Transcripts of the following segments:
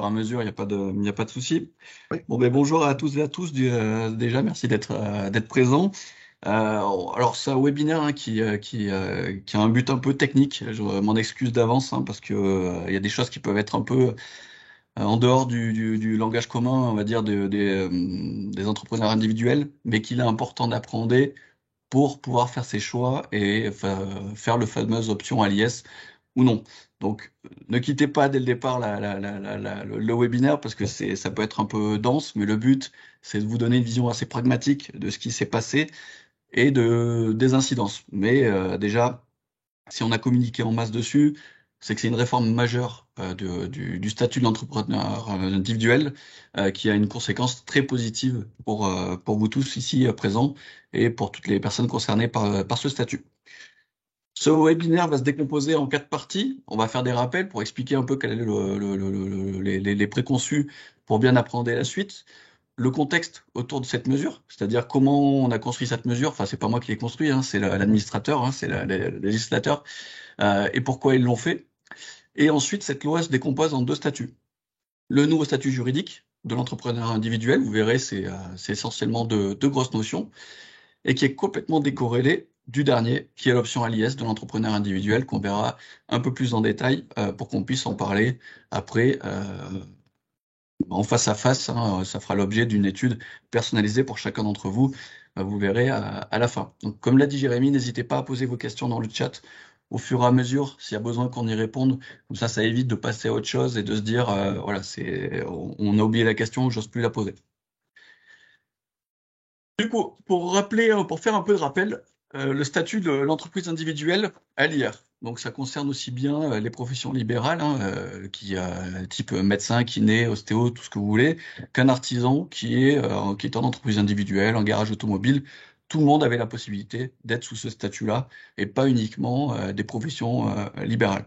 à mesure, il y a pas de souci. Oui, Bon, ben, bonjour à tous et à tous. Déjà, merci d'être présents. Alors, c'est un webinaire hein, qui a un but un peu technique. Je m'en excuse d'avance hein, parce que il y a des choses qui peuvent être un peu en dehors du langage commun, on va dire, des entrepreneurs individuels, mais qu'il est important d'apprendre pour pouvoir faire ses choix et faire le fameuse option à l'IS ou non. Donc, ne quittez pas dès le départ le webinaire parce que ça peut être un peu dense, mais le but, c'est de vous donner une vision assez pragmatique de ce qui s'est passé et des incidences. Mais déjà, si on a communiqué en masse dessus, c'est que c'est une réforme majeure du statut de l'entrepreneur individuel qui a une conséquence très positive pour vous tous ici présents et pour toutes les personnes concernées par ce statut. Ce webinaire va se décomposer en 4 parties. On va faire des rappels pour expliquer un peu quels est les préconçus pour bien appréhender la suite. Le contexte autour de cette mesure, c'est-à-dire comment on a construit cette mesure. Enfin, c'est pas moi qui l'ai construit, hein, c'est l'administrateur, hein, c'est le législateur, et pourquoi ils l'ont fait. Et ensuite, cette loi se décompose en 2 statuts. Le nouveau statut juridique de l'entrepreneur individuel, vous verrez, c'est essentiellement deux grosses notions et qui est complètement décorrélé du dernier, qui est l'option à l'IS de l'entrepreneur individuel, qu'on verra un peu plus en détail pour qu'on puisse en parler après en face à face. Hein, ça fera l'objet d'une étude personnalisée pour chacun d'entre vous. Vous verrez à la fin. Donc, comme l'a dit Jérémy, n'hésitez pas à poser vos questions dans le chat au fur et à mesure, s'il y a besoin qu'on y réponde. Comme ça évite de passer à autre chose et de se dire, voilà, on a oublié la question, j'ose plus la poser. Du coup, pour faire un peu de rappel, le statut de l'entreprise individuelle à l'IR. Donc, ça concerne aussi bien les professions libérales, hein, type médecin, kiné, ostéo, tout ce que vous voulez, qu'un artisan qui est en entreprise individuelle, en garage automobile. Tout le monde avait la possibilité d'être sous ce statut-là et pas uniquement des professions libérales.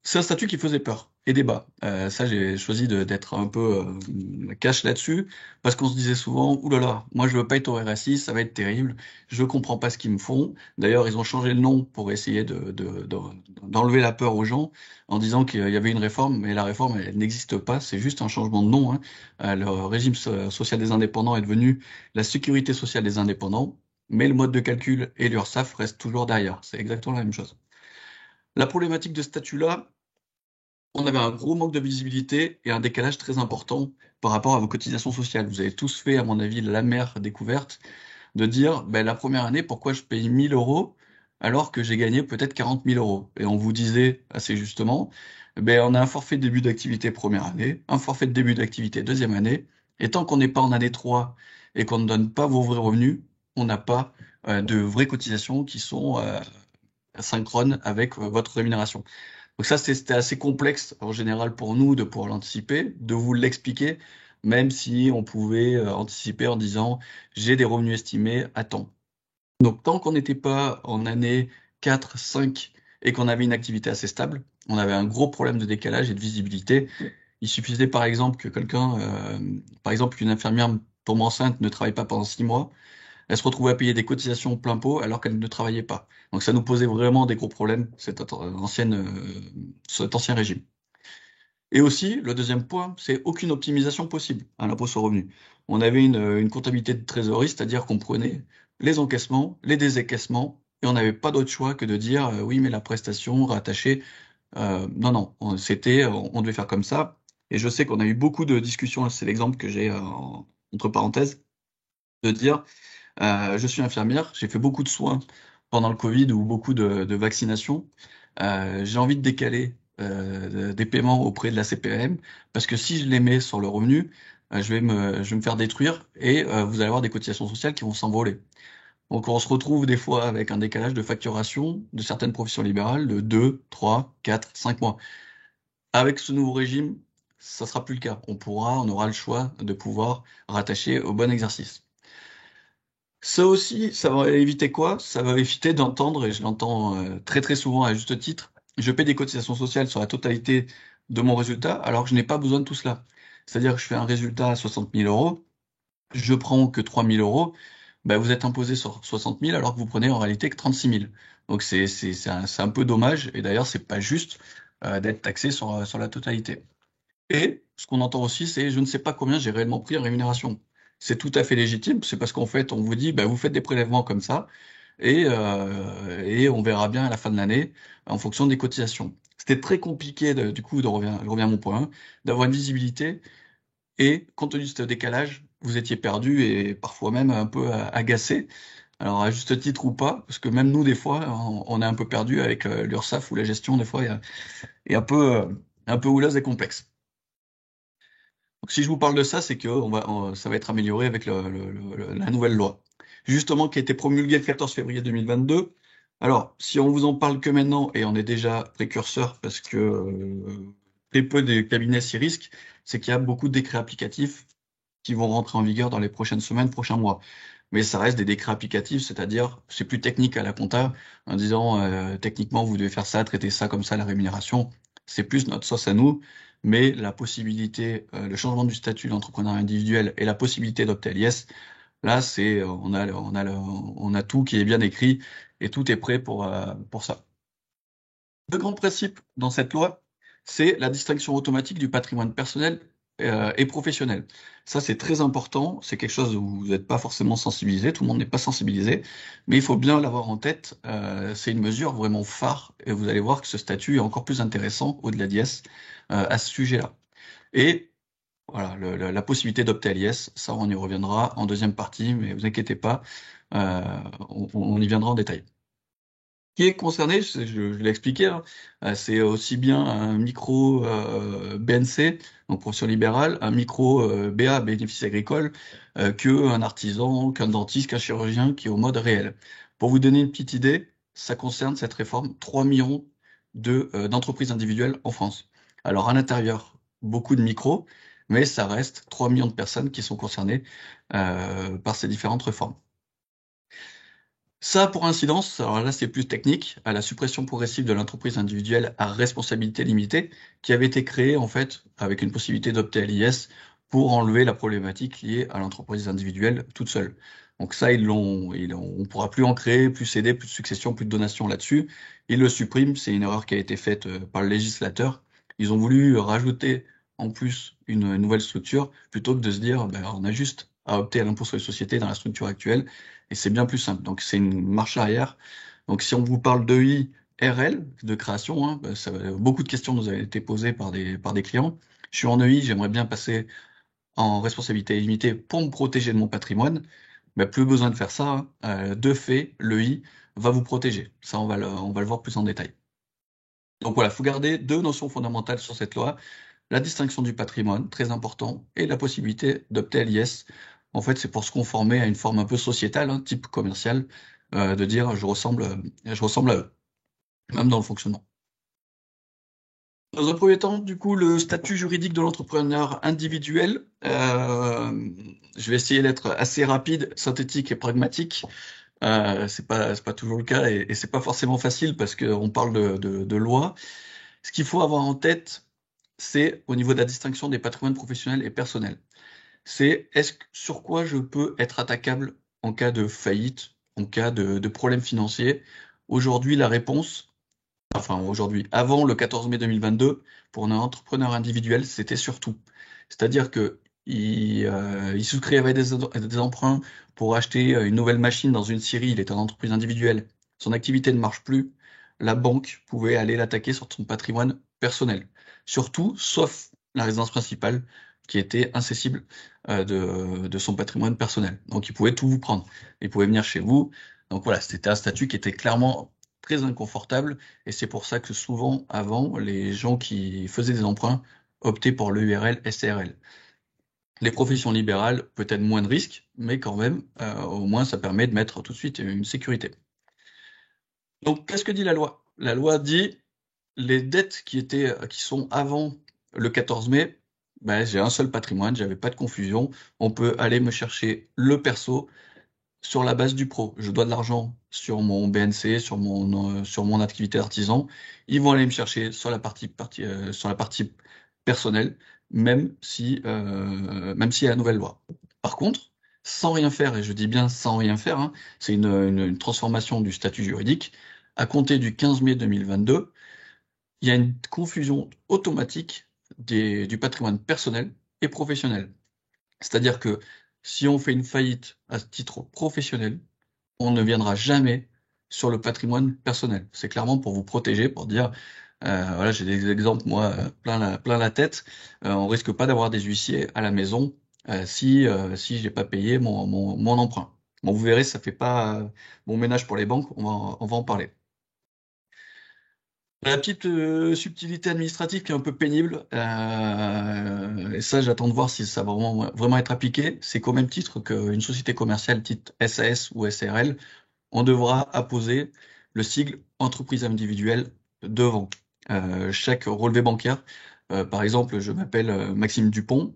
C'est un statut qui faisait peur et débat. Ça, j'ai choisi d'être un peu cash là-dessus parce qu'on se disait souvent, ouh là là, moi je veux pas être au RSI, ça va être terrible, je comprends pas ce qu'ils me font. D'ailleurs, ils ont changé le nom pour essayer d'enlever la peur aux gens en disant qu'il y avait une réforme, mais la réforme, elle n'existe pas, c'est juste un changement de nom. Hein. Le régime social des indépendants est devenu la sécurité sociale des indépendants, mais le mode de calcul et l'URSSAF restent toujours derrière. C'est exactement la même chose. La problématique de ce statut-là, on avait un gros manque de visibilité et un décalage très important par rapport à vos cotisations sociales. Vous avez tous fait, à mon avis, la mère découverte de dire, ben, la première année, pourquoi je paye 1000 euros alors que j'ai gagné peut-être 40 000 euros? Et on vous disait assez justement, ben, on a un forfait de début d'activité première année, un forfait de début d'activité deuxième année, et tant qu'on n'est pas en année 3 et qu'on ne donne pas vos vrais revenus, on n'a pas de vraies cotisations qui sont synchrones avec votre rémunération. Donc ça, c'était assez complexe en général pour nous de pouvoir l'anticiper, de vous l'expliquer, même si on pouvait anticiper en disant j'ai des revenus estimés à temps. Donc tant qu'on n'était pas en année 4, 5 et qu'on avait une activité assez stable, on avait un gros problème de décalage et de visibilité. Il suffisait par exemple que par exemple qu'une infirmière tombe enceinte, ne travaille pas pendant 6 mois, elle se retrouvait à payer des cotisations plein pot alors qu'elle ne travaillait pas. Donc ça nous posait vraiment des gros problèmes, cet ancien régime. Et aussi, le deuxième point, c'est aucune optimisation possible à l'impôt sur le revenu. On avait une comptabilité de trésorerie, c'est-à-dire qu'on prenait les encaissements, les désencaissements, et on n'avait pas d'autre choix que de dire oui, mais la prestation rattachée, non, non, on devait faire comme ça. Et je sais qu'on a eu beaucoup de discussions, c'est l'exemple que j'ai entre parenthèses, de dire je suis infirmière, j'ai fait beaucoup de soins pendant le Covid ou beaucoup de vaccinations. J'ai envie de décaler des paiements auprès de la CPAM parce que si je les mets sur le revenu, je vais me faire détruire et vous allez avoir des cotisations sociales qui vont s'envoler. Donc on se retrouve des fois avec un décalage de facturation de certaines professions libérales de 2, 3, 4, 5 mois. Avec ce nouveau régime, ça sera plus le cas. On aura le choix de pouvoir rattacher au bon exercice. Ça aussi, ça va éviter quoi? Ça va éviter d'entendre, et je l'entends très très souvent à juste titre, je paie des cotisations sociales sur la totalité de mon résultat alors que je n'ai pas besoin de tout cela. C'est-à-dire que je fais un résultat à 60 000 euros, je prends que 3 000 euros, ben vous êtes imposé sur 60 000 alors que vous prenez en réalité que 36 000. Donc c'est un peu dommage et d'ailleurs c'est pas juste d'être taxé sur la totalité. Et ce qu'on entend aussi, c'est je ne sais pas combien j'ai réellement pris en rémunération. C'est tout à fait légitime, c'est parce qu'en fait, on vous dit, bah, vous faites des prélèvements comme ça, et on verra bien à la fin de l'année en fonction des cotisations. C'était très compliqué, du coup, je reviens à mon point 1, d'avoir une visibilité, et compte tenu de ce décalage, vous étiez perdu et parfois même un peu agacé. Alors, à juste titre ou pas, parce que même nous, des fois, on est un peu perdu avec l'URSSAF ou la gestion, des fois, est un peu houleuse et complexe. Donc, si je vous parle de ça, c'est que ça va être amélioré avec la nouvelle loi, justement, qui a été promulguée le 14 février 2022. Alors, si on vous en parle que maintenant, et on est déjà précurseur, parce que très peu des cabinets s'y risquent, c'est qu'il y a beaucoup de décrets applicatifs qui vont rentrer en vigueur dans les prochaines semaines, prochains mois. Mais ça reste des décrets applicatifs, c'est-à-dire c'est plus technique à la compta, en disant techniquement vous devez faire ça, traiter ça comme ça, la rémunération. C'est plus notre sauce à nous, mais la possibilité, le changement du statut d'entrepreneur individuel et la possibilité d'opter à l'IS, là c'est on a tout qui est bien écrit et tout est prêt pour ça. Deux grands principes dans cette loi, c'est la distinction automatique du patrimoine personnel et professionnel. Ça, c'est très important. C'est quelque chose où vous n'êtes pas forcément sensibilisé. Tout le monde n'est pas sensibilisé, mais il faut bien l'avoir en tête. C'est une mesure vraiment phare et vous allez voir que ce statut est encore plus intéressant au-delà d'IS à ce sujet-là. Et voilà, la possibilité d'opter à l'IS, ça, on y reviendra en deuxième partie, mais vous inquiétez pas, euh, on y viendra en détail. Qui est concerné, je l'ai expliqué, hein, c'est aussi bien un micro BNC, donc profession libérale, un micro BA, bénéfice agricole, qu'un artisan, qu'un dentiste, qu'un chirurgien qui est au mode réel. Pour vous donner une petite idée, ça concerne cette réforme 3 millions d'entreprises individuelles en France. Alors à l'intérieur, beaucoup de micros, mais ça reste 3 millions de personnes qui sont concernées par ces différentes réformes. Ça, pour incidence, alors là c'est plus technique, à la suppression progressive de l'entreprise individuelle à responsabilité limitée, qui avait été créée en fait avec une possibilité d'opter à l'IS pour enlever la problématique liée à l'entreprise individuelle toute seule. Donc ça, on pourra plus en créer, plus céder, plus de succession, plus de donations là-dessus. Ils le suppriment, c'est une erreur qui a été faite par le législateur. Ils ont voulu rajouter en plus une nouvelle structure plutôt que de se dire, ben, on a juste à opter à l'impôt sur les sociétés dans la structure actuelle et c'est bien plus simple. Donc c'est une marche arrière. Donc si on vous parle d'EI RL, de création, hein, bah, beaucoup de questions nous ont été posées par des clients. Je suis en EI, j'aimerais bien passer en responsabilité limitée pour me protéger de mon patrimoine. Mais plus besoin de faire ça, hein. De fait, l'EI va vous protéger. Ça, on va le voir plus en détail. Donc voilà, il faut garder deux notions fondamentales sur cette loi. La distinction du patrimoine, très important, et la possibilité d'opter à l'IS. En fait, c'est pour se conformer à une forme un peu sociétale, hein, type commercial, de dire je ressemble à eux, même dans le fonctionnement. Dans un premier temps, du coup, le statut juridique de l'entrepreneur individuel. Je vais essayer d'être assez rapide, synthétique et pragmatique. C'est pas toujours le cas et c'est pas forcément facile parce qu'on parle de loi. Ce qu'il faut avoir en tête, c'est au niveau de la distinction des patrimoines professionnels et personnels. C'est sur quoi je peux être attaquable en cas de faillite, en cas de problème financier. Aujourd'hui, la réponse, enfin aujourd'hui, avant le 14 mai 2022, pour un entrepreneur individuel, c'était surtout. C'est-à-dire que il souscrivait des emprunts pour acheter une nouvelle machine dans une scierie, il était en entreprise individuelle, son activité ne marche plus, la banque pouvait aller l'attaquer sur son patrimoine personnel. Surtout, sauf la résidence principale, qui était incessible de son patrimoine personnel. Donc il pouvait tout vous prendre. Il pouvait venir chez vous. Donc voilà, c'était un statut qui était clairement très inconfortable et c'est pour ça que souvent, avant, les gens qui faisaient des emprunts optaient pour le URL SRL. Les professions libérales, peut-être moins de risques, mais quand même, au moins, ça permet de mettre tout de suite une sécurité. Donc, qu'est-ce que dit la loi? La loi dit les dettes qui sont avant le 14 mai, ben, j'ai un seul patrimoine, j'avais pas de confusion. On peut aller me chercher le perso sur la base du pro. Je dois de l'argent sur mon BNC, sur mon activité artisan. Ils vont aller me chercher sur sur la partie personnelle, même s'il y a la nouvelle loi. Par contre, sans rien faire, et je dis bien sans rien faire, hein, c'est une transformation du statut juridique. À compter du 15 mai 2022, il y a une confusion automatique du patrimoine personnel et professionnel. C'est-à-dire que si on fait une faillite à titre professionnel, on ne viendra jamais sur le patrimoine personnel. C'est clairement pour vous protéger, pour dire, voilà, j'ai des exemples, moi, plein la tête. On risque pas d'avoir des huissiers à la maison si j'ai pas payé mon emprunt. Bon, vous verrez, ça fait pas bon ménage pour les banques, on va en parler. La petite subtilité administrative qui est un peu pénible, et ça j'attends de voir si ça va vraiment être appliqué, c'est qu'au même titre qu'une société commerciale type SAS ou SARL, on devra apposer le sigle entreprise individuelle devant chaque relevé bancaire. Par exemple, je m'appelle Maxime Dupont,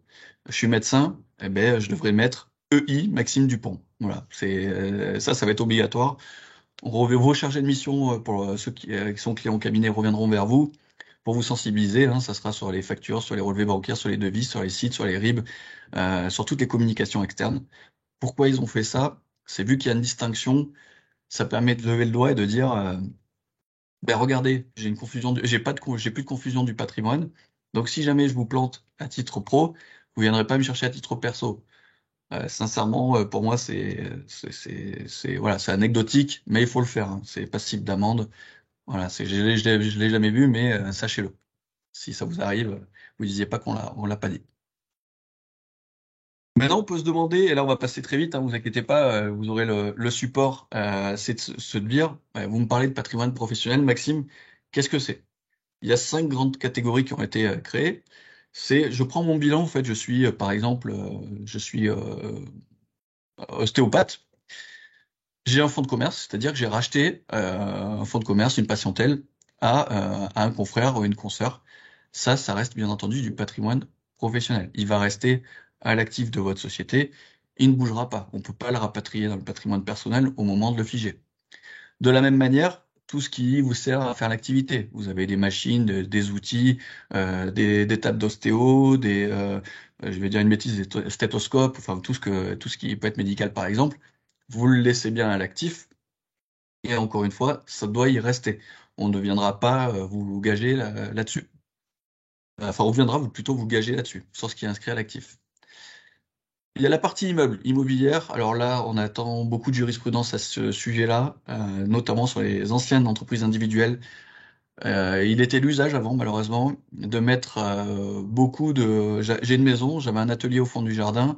je suis médecin, eh ben, je devrais mettre EI Maxime Dupont. Voilà, ça va être obligatoire. Vos chargés de mission pour ceux qui sont clients au cabinet reviendront vers vous pour vous sensibiliser. Hein, ça sera sur les factures, sur les relevés bancaires, sur les devis, sur les sites, sur les RIB, sur toutes les communications externes. Pourquoi ils ont fait ça? C'est vu qu'il y a une distinction, ça permet de lever le doigt et de dire ben regardez, j'ai une confusion, j'ai plus de confusion du patrimoine. Donc si jamais je vous plante à titre pro, vous viendrez pas me chercher à titre perso. Sincèrement, pour moi, voilà, c'est anecdotique, mais il faut le faire. Hein. C'est passible d'amende. Voilà, je l'ai jamais vu, mais sachez-le. Si ça vous arrive, vous disiez pas on l'a pas dit. Maintenant, on peut se demander, et là on va passer très vite, hein, vous inquiétez pas, vous aurez le support, c'est de se dire, vous me parlez de patrimoine professionnel, Maxime, qu'est-ce que c'est? Il y a 5 grandes catégories qui ont été créées. Je prends mon bilan, en fait, je suis, par exemple, je suis ostéopathe. J'ai un fonds de commerce, c'est-à-dire que j'ai racheté un fonds de commerce, une patientèle, à un confrère ou une consoeur. Ça reste bien entendu du patrimoine professionnel. Il va rester à l'actif de votre société. Il ne bougera pas. On ne peut pas le rapatrier dans le patrimoine personnel au moment de le figer. De la même manière, tout ce qui vous sert à faire l'activité. Vous avez des machines, des outils, des tables d'ostéo, je vais dire une bêtise, des stéthoscopes, enfin tout ce qui peut être médical par exemple. Vous le laissez bien à l'actif. Et encore une fois, ça doit y rester. On ne viendra pas vous gager là-dessus. Enfin, on viendra plutôt vous gager là-dessus, sur ce qui est inscrit à l'actif. Il y a la partie immobilière. Alors là, on attend beaucoup de jurisprudence à ce sujet-là, notamment sur les anciennes entreprises individuelles. Il était l'usage avant, malheureusement, de mettre j'ai une maison, j'avais un atelier au fond du jardin,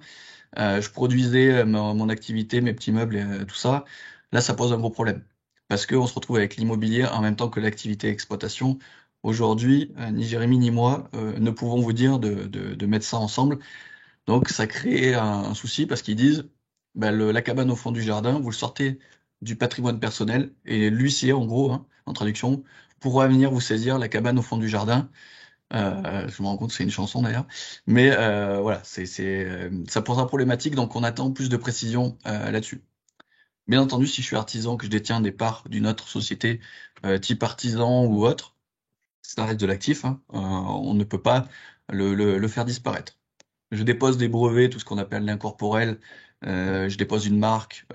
je produisais mon activité, mes petits meubles et tout ça. Là, ça pose un gros problème. Parce qu'on se retrouve avec l'immobilier en même temps que l'activité exploitation. Aujourd'hui, ni Jérémy ni moi ne pouvons vous dire de mettre ça ensemble. Donc, ça crée un souci parce qu'ils disent, bah, la cabane au fond du jardin, vous le sortez du patrimoine personnel et l'huissier, en gros, hein, en traduction, pourra venir vous saisir la cabane au fond du jardin. Je me rends compte que c'est une chanson d'ailleurs, mais voilà, ça posera problématique, donc on attend plus de précision là-dessus. Bien entendu, si je suis artisan, que je détiens des parts d'une autre société, type artisan ou autre, ça reste de l'actif, hein, on ne peut pas le faire disparaître. Je dépose des brevets, tout ce qu'on appelle l'incorporel, je dépose une marque,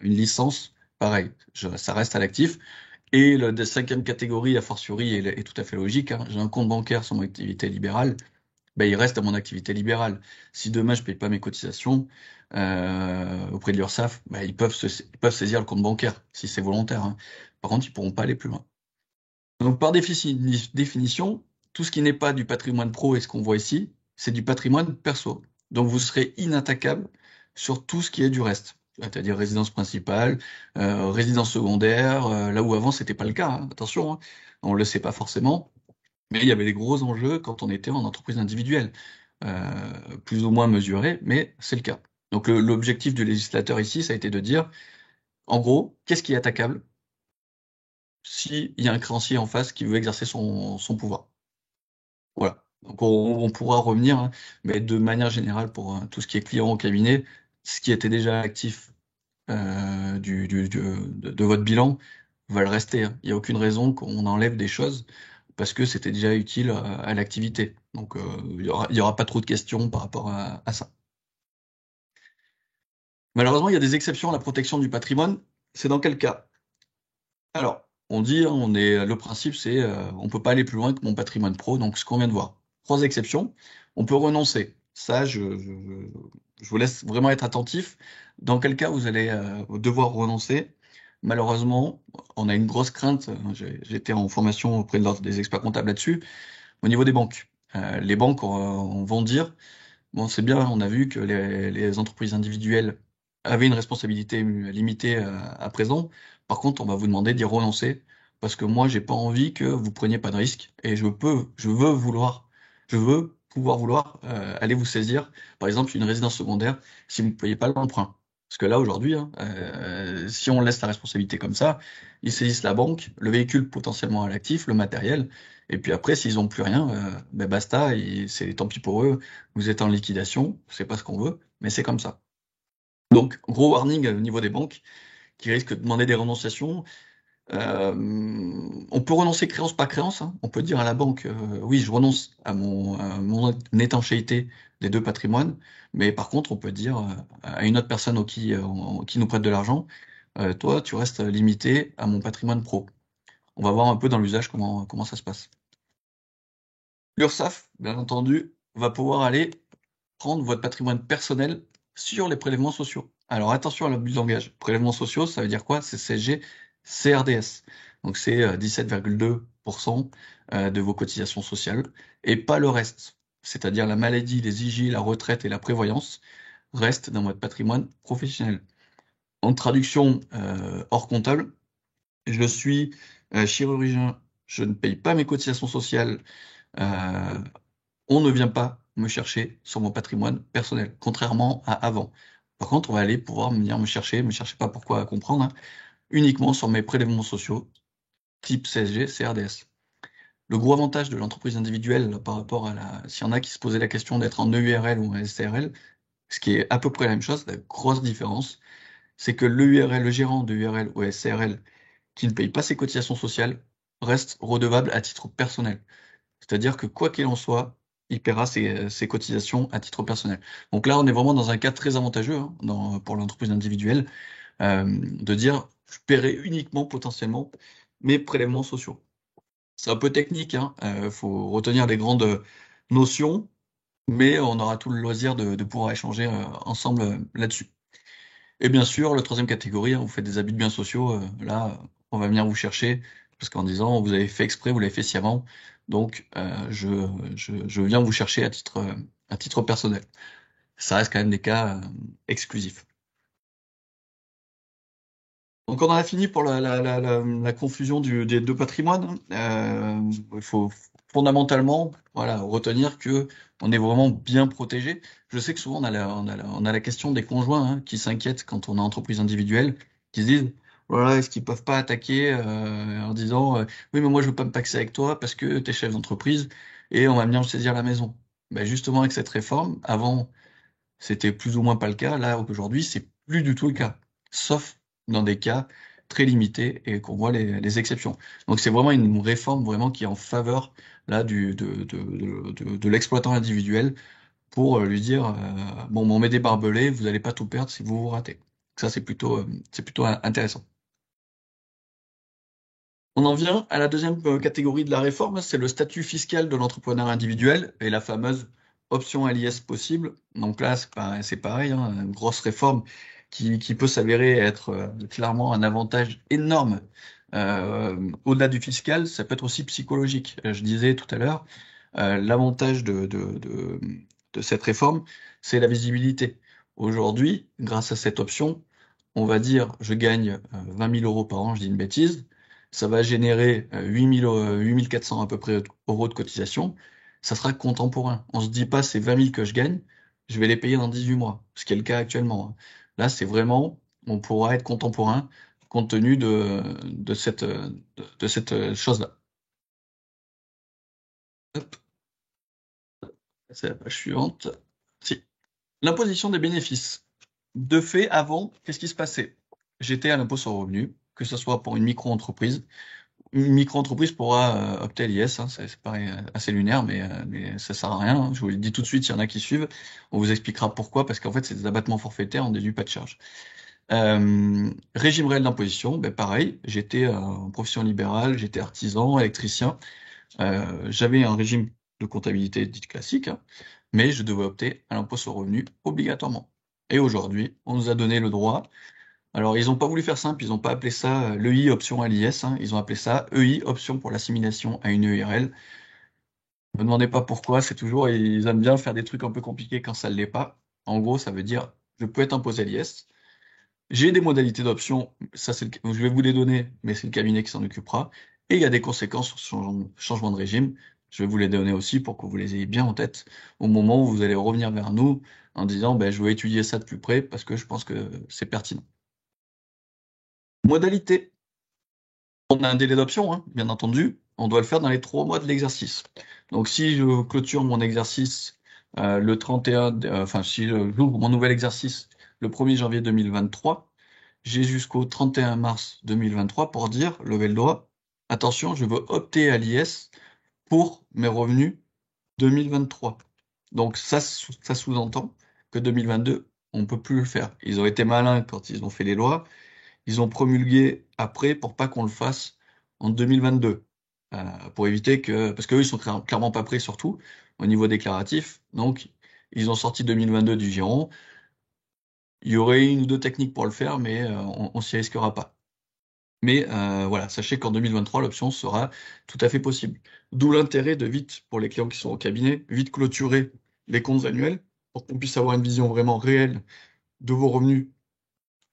une licence, pareil, ça reste à l'actif. Et la 5e catégorie, a fortiori, est tout à fait logique. Hein. J'ai un compte bancaire sur mon activité libérale, ben, il reste à mon activité libérale. Si demain je paye pas mes cotisations auprès de l'URSSAF, ben, ils peuvent saisir le compte bancaire si c'est volontaire. Hein. Par contre, ils pourront pas aller plus loin. Donc par définition, tout ce qui n'est pas du patrimoine pro et ce qu'on voit ici, c'est du patrimoine perso. Donc vous serez inattaquable sur tout ce qui est du reste, c'est-à-dire résidence principale, résidence secondaire, là où avant c'était pas le cas. Hein. Attention, hein, on le sait pas forcément, mais il y avait des gros enjeux quand on était en entreprise individuelle, plus ou moins mesurés, mais c'est le cas. Donc l'objectif du législateur ici, ça a été de dire, en gros, qu'est-ce qui est attaquable s'il y a un créancier en face qui veut exercer son pouvoir. Voilà. Donc on pourra revenir, hein, mais de manière générale, pour tout ce qui est client au cabinet, ce qui était déjà actif de votre bilan va le rester. Hein. Il n'y a aucune raison qu'on enlève des choses parce que c'était déjà utile à l'activité. Donc il y aura pas trop de questions par rapport à ça. Malheureusement, il y a des exceptions à la protection du patrimoine. C'est dans quel cas? Alors, on dit, hein, le principe, c'est on peut pas aller plus loin que mon patrimoine pro, donc ce qu'on vient de voir. trois exceptions, on peut renoncer. Ça, je vous laisse vraiment être attentif. Dans quel cas vous allez devoir renoncer? Malheureusement, on a une grosse crainte. J'étais en formation auprès des experts comptables là-dessus. Au niveau des banques, les banques vont dire, bon, c'est bien, on a vu que les entreprises individuelles avaient une responsabilité limitée à présent. Par contre, on va vous demander d'y renoncer parce que moi, j'ai pas envie que vous preniez pas de risque et je veux pouvoir vouloir aller vous saisir, par exemple, une résidence secondaire si vous ne payez pas l'emprunt. Parce que là, aujourd'hui, hein, si on laisse la responsabilité comme ça, ils saisissent la banque, le véhicule potentiellement à l'actif, le matériel, et puis après, s'ils n'ont plus rien, ben basta, c'est tant pis pour eux, vous êtes en liquidation, c'est pas ce qu'on veut, mais c'est comme ça. Donc, gros warning au niveau des banques qui risquent de demander des renonciations. Euh, on peut renoncer créance par créance, hein. On peut dire à la banque, oui, je renonce à mon étanchéité des deux patrimoines, mais par contre, on peut dire à une autre personne qui nous prête de l'argent, toi, tu restes limité à mon patrimoine pro. On va voir un peu dans l'usage comment ça se passe. L'URSSAF, bien entendu, va pouvoir aller prendre votre patrimoine personnel sur les prélèvements sociaux. Alors attention à l'abus de langage. Prélèvements sociaux, ça veut dire quoi? C'est CSG, CRDS. Donc c'est 17,2% de vos cotisations sociales et pas le reste. C'est-à-dire la maladie, les IJ, la retraite et la prévoyance restent dans votre patrimoine professionnel. En traduction hors comptable, je suis chirurgien, je ne paye pas mes cotisations sociales, euh, on ne vient pas me chercher sur mon patrimoine personnel, contrairement à avant. Par contre, on va aller pouvoir venir me chercher pas pourquoi à comprendre, hein, uniquement sur mes prélèvements sociaux, type CSG, CRDS. Le gros avantage de l'entreprise individuelle là, par rapport s'il y en a qui se posaient la question d'être en EURL ou en SARL, ce qui est à peu près la même chose, la grosse différence, c'est que l'EURL, le gérant de URL ou SARL qui ne paye pas ses cotisations sociales reste redevable à titre personnel. C'est-à-dire que quoi qu'il en soit, il paiera ses cotisations à titre personnel. Donc là, on est vraiment dans un cas très avantageux hein, pour l'entreprise individuelle, de dire je paierai uniquement potentiellement mes prélèvements sociaux. C'est un peu technique, hein, faut retenir les grandes notions, mais on aura tout le loisir de pouvoir échanger ensemble là-dessus. Et bien sûr, la troisième catégorie, hein, vous faites des abus de biens sociaux, là, on va venir vous chercher, parce qu'en disant, vous avez fait exprès, vous l'avez fait sciemment, donc je viens vous chercher à titre personnel. Ça reste quand même des cas exclusifs. Donc on en a fini pour la confusion des deux patrimoines. Il faut fondamentalement voilà, retenir que on est vraiment bien protégé. Je sais que souvent on a la question des conjoints hein, qui s'inquiètent quand on est entreprise individuelle, qui se disent voilà, est-ce qu'ils peuvent pas attaquer en disant oui mais moi je veux pas me paxer avec toi parce que tu es chef d'entreprise et on va venir me saisir la maison. Ben justement avec cette réforme, avant c'était plus ou moins pas le cas. Là, aujourd'hui, c'est plus du tout le cas. Sauf dans des cas très limités et qu'on voit les exceptions. Donc, c'est vraiment une réforme vraiment qui est en faveur là de l'exploitant individuel pour lui dire bon, on met des barbelés, vous n'allez pas tout perdre si vous vous ratez. Ça, c'est plutôt intéressant. On en vient à la deuxième catégorie de la réforme, c'est le statut fiscal de l'entrepreneur individuel et la fameuse option LIS possible. Donc là, c'est pareil, hein, une grosse réforme qui peut s'avérer être clairement un avantage énorme. Au-delà du fiscal, ça peut être aussi psychologique. Je disais tout à l'heure, l'avantage de cette réforme, c'est la visibilité. Aujourd'hui, grâce à cette option, on va dire, je gagne 20 000 euros par an, je dis une bêtise, ça va générer 8 400 à peu près euros de cotisation, ça sera contemporain. On se dit pas c'est 20 000 que je gagne, je vais les payer dans 18 mois, ce qui est le cas actuellement, hein. Là, c'est vraiment, on pourra être contemporain compte tenu de cette chose-là. Hop, c'est la page suivante. Si. L'imposition des bénéfices. De fait, avant, qu'est-ce qui se passait? J'étais à l'impôt sur le revenu, que ce soit pour une micro-entreprise. Une micro-entreprise pourra opter à l'IS, hein, c'est pareil, assez lunaire, mais ça sert à rien, hein. Je vous le dis tout de suite, il y en a qui suivent. On vous expliquera pourquoi, parce qu'en fait, c'est des abattements forfaitaires, on déduit pas de charge. Régime réel d'imposition, ben pareil, j'étais en profession libérale, j'étais artisan, électricien. J'avais un régime de comptabilité dite classique, hein, mais je devais opter à l'impôt sur le revenu obligatoirement. Et aujourd'hui, on nous a donné le droit. Alors, ils n'ont pas voulu faire simple, ils n'ont pas appelé ça l'EI option à l'IS, hein, ils ont appelé ça EI option pour l'assimilation à une EURL. Ne me demandez pas pourquoi, c'est toujours, ils aiment bien faire des trucs un peu compliqués quand ça ne l'est pas. En gros, ça veut dire, je peux être imposé à l'IS. J'ai des modalités d'option, ça je vais vous les donner, mais c'est le cabinet qui s'en occupera. Et il y a des conséquences sur ce changement de régime. Je vais vous les donner aussi pour que vous les ayez bien en tête au moment où vous allez revenir vers nous en disant, ben, je veux étudier ça de plus près parce que je pense que c'est pertinent. Modalité. On a un délai d'option, hein, bien entendu. On doit le faire dans les 3 mois de l'exercice. Donc, si je clôture mon exercice le 31, enfin, si j'ouvre mon nouvel exercice le 1er janvier 2023, j'ai jusqu'au 31 mars 2023 pour dire, lever le doigt, attention, je veux opter à l'IS pour mes revenus 2023. Donc, ça sous-entend que 2022, on ne peut plus le faire. Ils ont été malins quand ils ont fait les lois. Ils ont promulgué après pour pas qu'on le fasse en 2022. Pour éviter que, parce qu'eux, ils sont clairement pas prêts, surtout au niveau déclaratif. Donc, ils ont sorti 2022 du giron. Il y aurait une ou deux techniques pour le faire, mais on s'y risquera pas. Mais voilà, sachez qu'en 2023, l'option sera tout à fait possible. D'où l'intérêt de vite, pour les clients qui sont au cabinet, vite clôturer les comptes annuels pour qu'on puisse avoir une vision vraiment réelle de vos revenus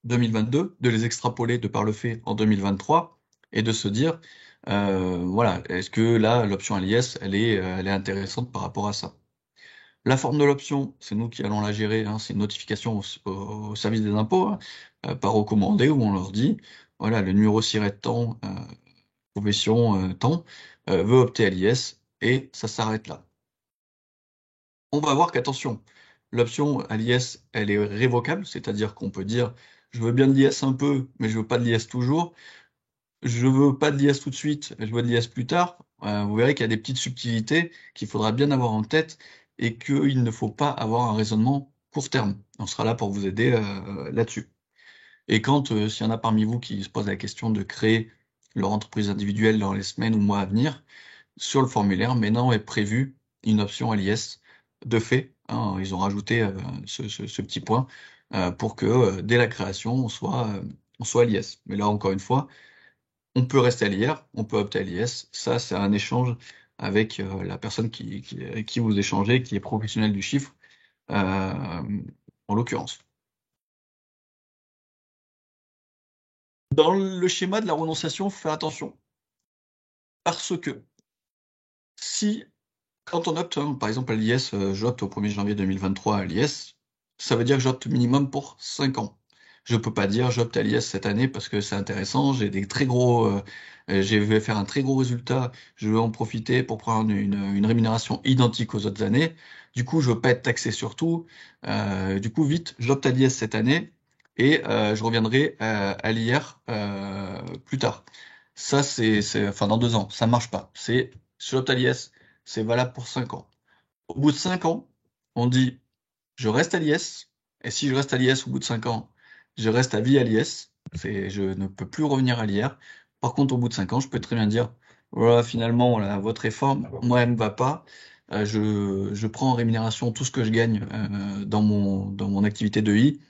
2022, de les extrapoler de par le fait en 2023 et de se dire, voilà, est-ce que là, l'option LIS, elle est intéressante par rapport à ça. La forme de l'option, c'est nous qui allons la gérer, hein, c'est une notification au service des impôts, hein, par recommandé, où on leur dit, voilà, le numéro SIRET temps, profession temps, veut opter à l'IS, et ça s'arrête là. On va voir qu'attention, l'option à l'IS, elle est révocable, c'est-à-dire qu'on peut dire, je veux bien de l'IS un peu, mais je veux pas de l'IS toujours. Je veux pas de l'IS tout de suite, je veux de l'IS plus tard. Vous verrez qu'il y a des petites subtilités qu'il faudra bien avoir en tête et qu'il ne faut pas avoir un raisonnement court terme. On sera là pour vous aider là-dessus. Et quand, s'il y en a parmi vous qui se posent la question de créer leur entreprise individuelle dans les semaines ou mois à venir, sur le formulaire, maintenant est prévu une option à l'IS de fait, hein, ils ont rajouté ce petit point pour que dès la création, on soit à l'IS. Mais là, encore une fois, on peut rester à l'IR, on peut opter à l'IS. Ça, c'est un échange avec la personne avec qui vous échangez, qui est professionnelle du chiffre, en l'occurrence. Dans le schéma de la renonciation, faut faire attention. Parce que si, quand on opte, hein, par exemple à l'IS, j'opte au 1er janvier 2023 à l'IS, ça veut dire que j'opte minimum pour 5 ans. Je peux pas dire j'opte à l'IS cette année parce que c'est intéressant, j'ai des très gros, je vais faire un très gros résultat, je veux en profiter pour prendre une rémunération identique aux autres années. Du coup, je veux pas être taxé sur tout. Du coup, vite, j'opte à l'IS cette année et je reviendrai à l'IR plus tard. Ça, enfin, dans 2 ans, ça marche pas. J'opte à l'IS, c'est valable pour 5 ans. Au bout de 5 ans, on dit je reste à l'IS, et si je reste à l'IS au bout de 5 ans, je reste à vie à l'IS, je ne peux plus revenir à l'IR. Par contre, au bout de 5 ans, je peux très bien dire, voilà, finalement, voilà, votre réforme, moi, elle ne me va pas. Je prends en rémunération tout ce que je gagne dans mon activité de I.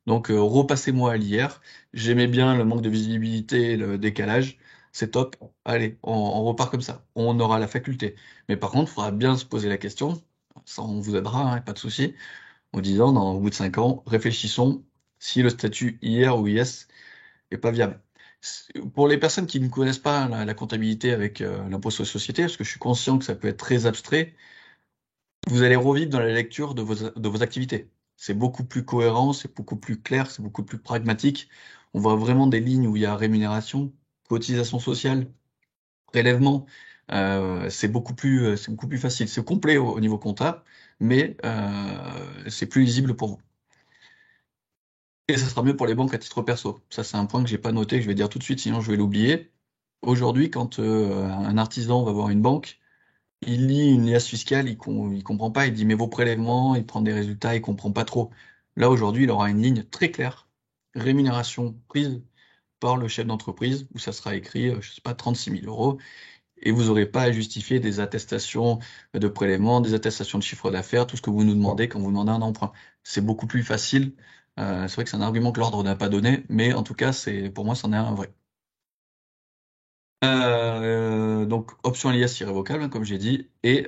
Donc, repassez-moi à l'IR. J'aimais bien le manque de visibilité, le décalage. C'est top. Allez, on repart comme ça. On aura la faculté. Mais par contre, il faudra bien se poser la question. Ça, on vous aidera, hein, pas de souci en disant, au bout de 5 ans, réfléchissons si le statut IR ou IS est pas viable. Pour les personnes qui ne connaissent pas la comptabilité avec l'impôt sur les sociétés, parce que je suis conscient que ça peut être très abstrait, vous allez revivre dans la lecture de vos activités. C'est beaucoup plus cohérent, c'est beaucoup plus clair, c'est beaucoup plus pragmatique. On voit vraiment des lignes où il y a rémunération, cotisation sociale, prélèvement. C'est beaucoup plus facile. C'est complet au niveau comptable, mais c'est plus lisible pour vous. Et ça sera mieux pour les banques à titre perso. Ça, c'est un point que j'ai pas noté, que je vais dire tout de suite, sinon je vais l'oublier. Aujourd'hui, quand un artisan va voir une banque, il lit une liasse fiscale, il comprend pas, il dit mais vos prélèvements, il prend des résultats, il comprend pas trop. Là, aujourd'hui, il aura une ligne très claire, rémunération prise par le chef d'entreprise, où ça sera écrit, je sais pas, 36 000 euros. et vous n'aurez pas à justifier des attestations de prélèvement, des attestations de chiffre d'affaires, tout ce que vous nous demandez quand vous demandez un emprunt. C'est beaucoup plus facile. C'est vrai que c'est un argument que l'ordre n'a pas donné, mais en tout cas, pour moi, c'en est un vrai. Donc, option LIS irrévocable, hein, comme j'ai dit, et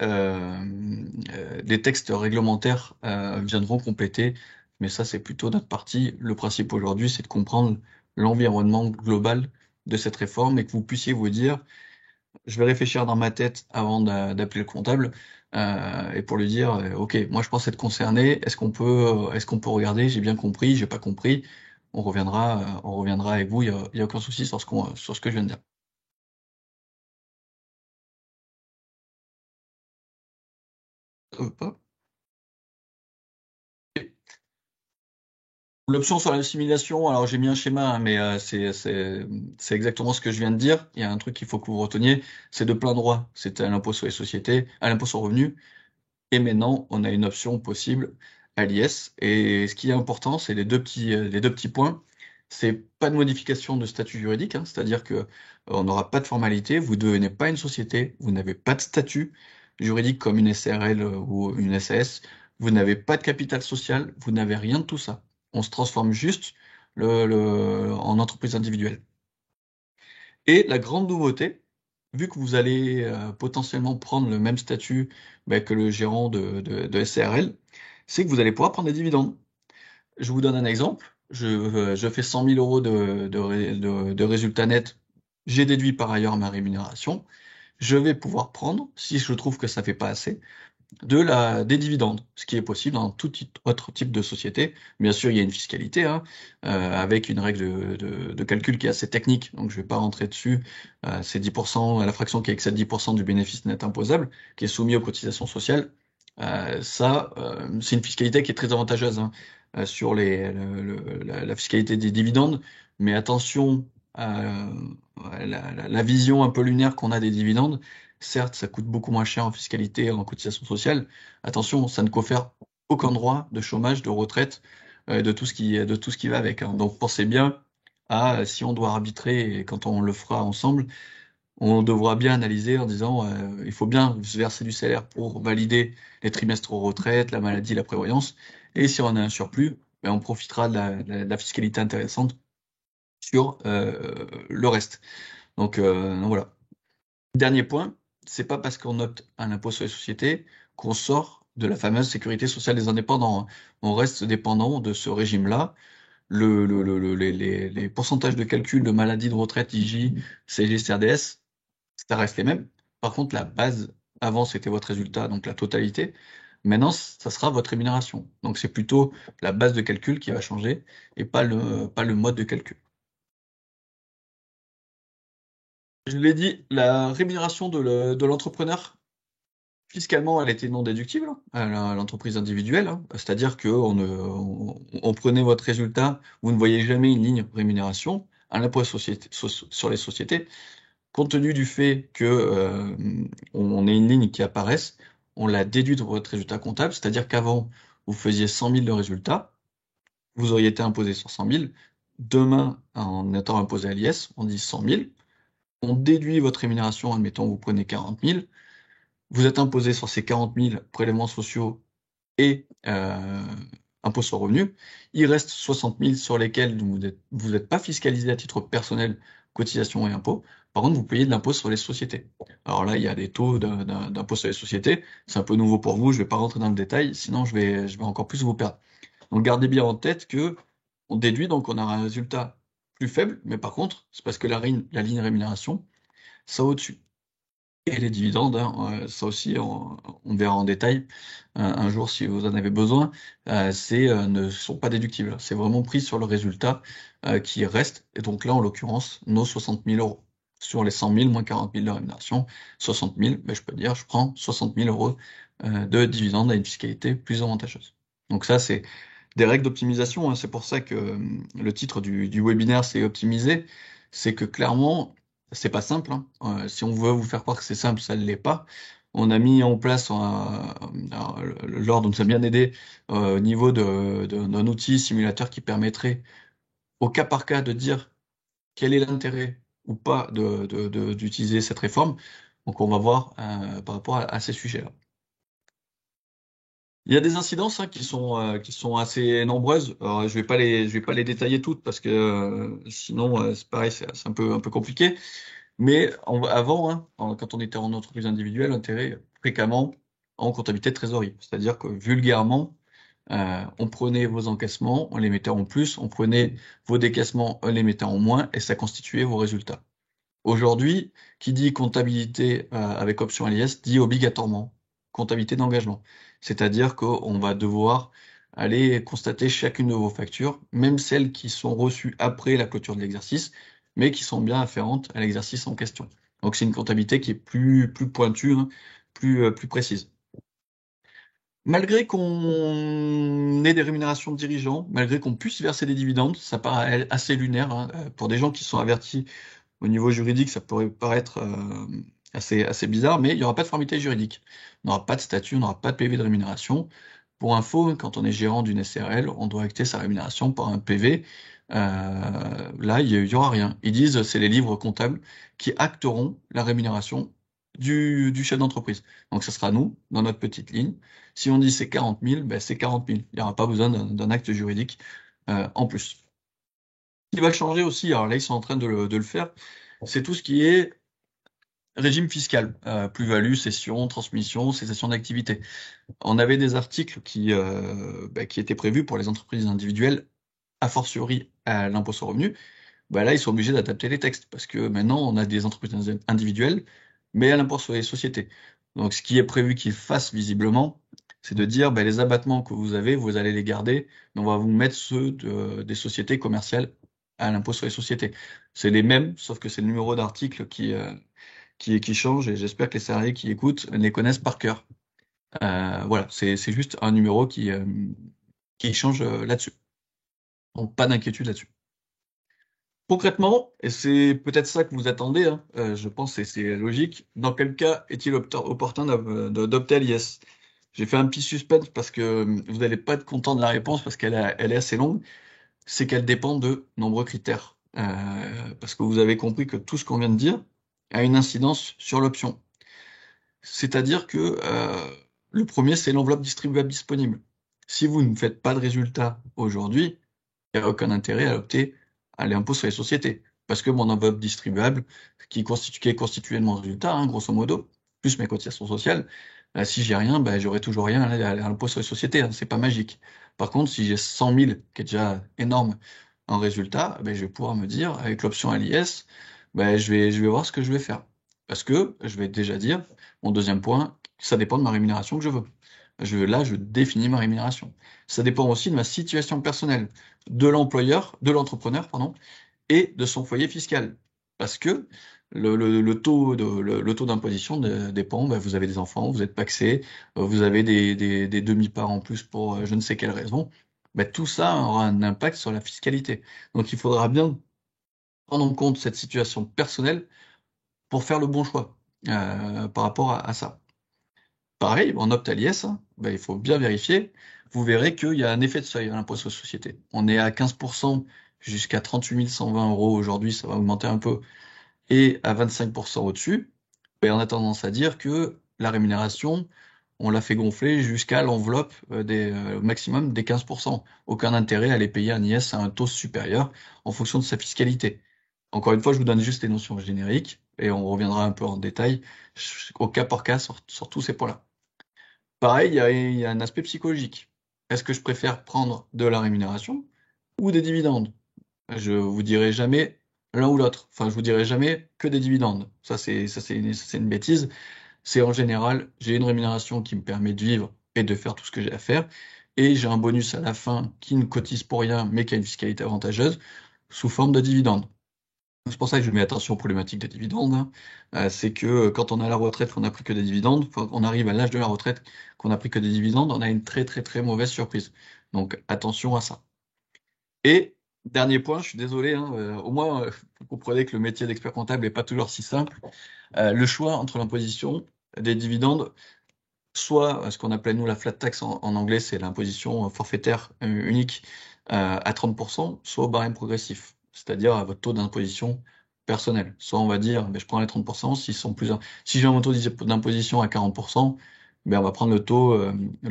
des textes réglementaires viendront compléter, mais ça, c'est plutôt notre partie. Le principe aujourd'hui, c'est de comprendre l'environnement global de cette réforme et que vous puissiez vous dire, je vais réfléchir dans ma tête avant d'appeler le comptable et pour lui dire, OK, moi, je pense être concerné. Est-ce qu'on peut regarder? J'ai bien compris, j'ai pas compris. On reviendra avec vous. Il y a aucun souci sur ce que je viens de dire. Pas. L'option sur l'assimilation, alors j'ai mis un schéma, hein, mais c'est exactement ce que je viens de dire. Il y a un truc qu'il faut que vous reteniez, c'est de plein droit. C'était à l'impôt sur les sociétés, à l'impôt sur le revenu, et maintenant on a une option possible à l'IS. Et ce qui est important, c'est les deux petits points. C'est pas de modification de statut juridique, hein, c'est-à-dire que on n'aura pas de formalité, vous ne devenez pas une société, vous n'avez pas de statut juridique comme une SRL ou une SAS, vous n'avez pas de capital social, vous n'avez rien de tout ça. On se transforme juste en entreprise individuelle. Et la grande nouveauté, vu que vous allez potentiellement prendre le même statut que le gérant de SRL, c'est que vous allez pouvoir prendre des dividendes. Je vous donne un exemple. Je fais 100 000 euros de résultat net. J'ai déduit par ailleurs ma rémunération. Je vais pouvoir prendre, si je trouve que ça ne fait pas assez, des dividendes, ce qui est possible dans tout autre type de société. Bien sûr, il y a une fiscalité, hein, avec une règle de calcul qui est assez technique, donc je ne vais pas rentrer dessus. C'est 10%, la fraction qui excède 10% du bénéfice net imposable, qui est soumis aux cotisations sociales. C'est une fiscalité qui est très avantageuse, hein, sur la fiscalité des dividendes, mais attention à la vision un peu lunaire qu'on a des dividendes. Certes, ça coûte beaucoup moins cher en fiscalité et en cotisation sociale. Attention, ça ne confère aucun droit de chômage, de retraite, de tout ce qui va avec, hein. Donc pensez bien si on doit arbitrer, et quand on le fera ensemble, on devra bien analyser en disant il faut bien se verser du salaire pour valider les trimestres retraite, la maladie, la prévoyance. Et si on a un surplus, on profitera de la fiscalité intéressante sur le reste. Donc voilà. Dernier point, c'est pas parce qu'on opte à l'impôt sur les sociétés qu'on sort de la fameuse sécurité sociale des indépendants, hein. On reste dépendant de ce régime-là. Les pourcentages de calcul de maladie, de retraite, IJ, CG, CRDS, ça reste les mêmes. Par contre, la base, avant, c'était votre résultat, donc la totalité. Maintenant, ça sera votre rémunération. Donc c'est plutôt la base de calcul qui va changer et pas le mode de calcul. Je l'ai dit, la rémunération de l'entrepreneur, fiscalement, elle était non déductible, hein, à l'entreprise individuelle, hein. C'est-à-dire que on prenait votre résultat, vous ne voyez jamais une ligne rémunération à l'impôt sur les sociétés. Compte tenu du fait que on ait une ligne qui apparaisse, on la déduit de votre résultat comptable, c'est-à-dire qu'avant, vous faisiez 100 000 de résultat, vous auriez été imposé sur 100 000. Demain, en étant imposé à l'IS, on dit 100 000. On déduit votre rémunération, admettons, vous prenez 40 000. Vous êtes imposé sur ces 40 000 prélèvements sociaux et impôts sur le revenu. Il reste 60 000 sur lesquels vous n'êtes pas fiscalisé à titre personnel, cotisations et impôts. Par contre, vous payez de l'impôt sur les sociétés. Alors là, il y a des taux d'impôt sur les sociétés. C'est un peu nouveau pour vous. Je ne vais pas rentrer dans le détail, sinon je vais encore plus vous perdre. Donc gardez bien en tête que on déduit, donc on a un résultat plus faible, mais par contre, c'est parce que la ligne rémunération, ça au-dessus. Et les dividendes, hein, ça aussi, on verra en détail un jour si vous en avez besoin, ne sont pas déductibles. C'est vraiment pris sur le résultat qui reste. Et donc là, en l'occurrence, nos 60 000 euros. Sur les 100 000 moins 40 000 de rémunération, 60 000, je peux dire, je prends 60 000 euros de dividendes à une fiscalité plus avantageuse. Donc ça, c'est des règles d'optimisation, hein. C'est pour ça que le titre du webinaire, c'est optimiser. C'est que clairement, c'est pas simple, hein. Si on veut vous faire croire que c'est simple, ça ne l'est pas. On a mis en place, l'ordre nous a bien aidé au niveau d'un outil simulateur qui permettrait au cas par cas de dire quel est l'intérêt ou pas d'utiliser cette réforme. Donc on va voir par rapport à ces sujets-là. Il y a des incidences qui sont assez nombreuses. Alors, je vais pas les détailler toutes parce que sinon c'est pareil, c'est un peu compliqué. Mais avant, quand on était en entreprise individuelle, on était fréquemment en comptabilité de trésorerie. C'est-à-dire que vulgairement, on prenait vos encaissements, on les mettait en plus, on prenait vos décaissements, on les mettait en moins, et ça constituait vos résultats. Aujourd'hui, qui dit comptabilité avec option LIS dit obligatoirement comptabilité d'engagement. C'est-à-dire qu'on va devoir aller constater chacune de vos factures, même celles qui sont reçues après la clôture de l'exercice, mais qui sont bien afférentes à l'exercice en question. Donc c'est une comptabilité qui est plus pointue, plus précise. Malgré qu'on ait des rémunérations de dirigeants, malgré qu'on puisse verser des dividendes, ça paraît assez lunaire, pour des gens qui sont avertis au niveau juridique, ça pourrait paraître assez bizarre, mais il n'y aura pas de formalité juridique. On n'aura pas de statut, on n'aura pas de PV de rémunération. Pour info, quand on est gérant d'une SRL, on doit acter sa rémunération par un PV. Là, il y aura rien. Ils disent c'est les livres comptables qui acteront la rémunération du chef d'entreprise. Donc, ce sera nous, dans notre petite ligne. Si on dit c'est 40 000, ben, c'est 40 000. Il n'y aura pas besoin d'un acte juridique en plus. Ce qui va changer aussi, alors là, ils sont en train de le faire, c'est tout ce qui est régime fiscal, plus-value, cession, transmission, cessation d'activité. On avait des articles qui étaient prévus pour les entreprises individuelles, a fortiori à l'impôt sur le revenu. Bah là, ils sont obligés d'adapter les textes parce que maintenant, on a des entreprises individuelles, mais à l'impôt sur les sociétés. Donc, ce qui est prévu qu'ils fassent visiblement, c'est de dire bah, les abattements que vous avez, vous allez les garder, mais on va vous mettre ceux des sociétés commerciales à l'impôt sur les sociétés. C'est les mêmes, sauf que c'est le numéro d'article qui change et j'espère que les salariés qui écoutent les connaissent par cœur. Voilà, c'est juste un numéro qui change là-dessus. Donc, pas d'inquiétude là-dessus. Concrètement, et c'est peut-être ça que vous attendez, je pense et c'est logique, dans quel cas est-il opportun d'opter à l'IS? J'ai fait un petit suspense parce que vous n'allez pas être content de la réponse parce elle est assez longue, c'est qu'elle dépend de nombreux critères. Parce que vous avez compris que tout ce qu'on vient de dire a une incidence sur l'option. C'est-à-dire que le premier, c'est l'enveloppe distribuable disponible. Si vous ne faites pas de résultat aujourd'hui, il n'y a aucun intérêt à opter à l'impôt sur les sociétés. Parce que mon enveloppe distribuable, qui est constituée de mon résultat, grosso modo, plus mes cotisations sociales, si j'ai rien, j'aurai toujours rien à l'impôt sur les sociétés. C'est pas magique. Par contre, si j'ai 100 000, qui est déjà énorme en résultat, je vais pouvoir me dire, avec l'option LIS, je vais voir ce que je vais faire. Parce que je vais déjà dire, mon deuxième point, ça dépend de ma rémunération que je veux. Là, je définis ma rémunération. Ça dépend aussi de ma situation personnelle, de l'entrepreneur, pardon, et de son foyer fiscal. Parce que le taux d'imposition dépend, vous avez des enfants, vous êtes pacsé, vous avez des demi-parts en plus pour je ne sais quelle raison. Tout ça aura un impact sur la fiscalité. Donc il faudra bien prendre en compte cette situation personnelle pour faire le bon choix par rapport à ça. Pareil, en Optaliès, il faut bien vérifier. Vous verrez qu'il y a un effet de seuil à l'impôt sur les sociétés. On est à 15% jusqu'à 38 120 euros aujourd'hui, ça va augmenter un peu, et à 25% au-dessus. On a tendance à dire que la rémunération, on l'a fait gonfler jusqu'à l'enveloppe au maximum des 15%. Aucun intérêt à les payer un IS à un taux supérieur en fonction de sa fiscalité. Encore une fois, je vous donne juste les notions génériques et on reviendra un peu en détail au cas par cas sur tous ces points-là. Pareil, il y a un aspect psychologique. Est-ce que je préfère prendre de la rémunération ou des dividendes? Je vous dirai jamais l'un ou l'autre. Enfin, je vous dirai jamais que des dividendes. C'est une bêtise. C'est en général, j'ai une rémunération qui me permet de vivre et de faire tout ce que j'ai à faire. Et j'ai un bonus à la fin qui ne cotise pour rien, mais qui a une fiscalité avantageuse sous forme de dividendes. C'est pour ça que je mets attention aux problématiques des dividendes. C'est que quand on est à la retraite, qu'on n'a pris que des dividendes, quand on arrive à l'âge de la retraite, qu'on n'a pris que des dividendes, on a une très très très mauvaise surprise. Donc attention à ça. Et dernier point, je suis désolé, au moins vous comprenez que le métier d'expert comptable n'est pas toujours si simple. Le choix entre l'imposition des dividendes, soit ce qu'on appelle nous la flat tax en anglais, c'est l'imposition forfaitaire unique à 30%, soit au barème progressif, c'est-à-dire à votre taux d'imposition personnel. Soit on va dire, ben, je prends les 30%, si j'ai un taux d'imposition à 40%, ben, on va prendre le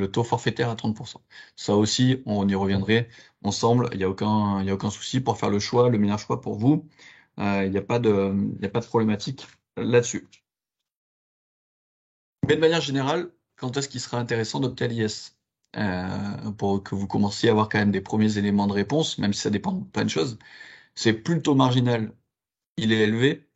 taux forfaitaire à 30%. Ça aussi, on y reviendrait ensemble. Il y a aucun souci pour faire le choix, le meilleur choix pour vous. Il n'y a pas il y a pas de problématique là-dessus. Mais de manière générale, quand est-ce qu'il sera intéressant d'opter à l'IS? Pour que vous commenciez à avoir quand même des premiers éléments de réponse, même si ça dépend de plein de choses, c'est plus le taux marginal il est élevé,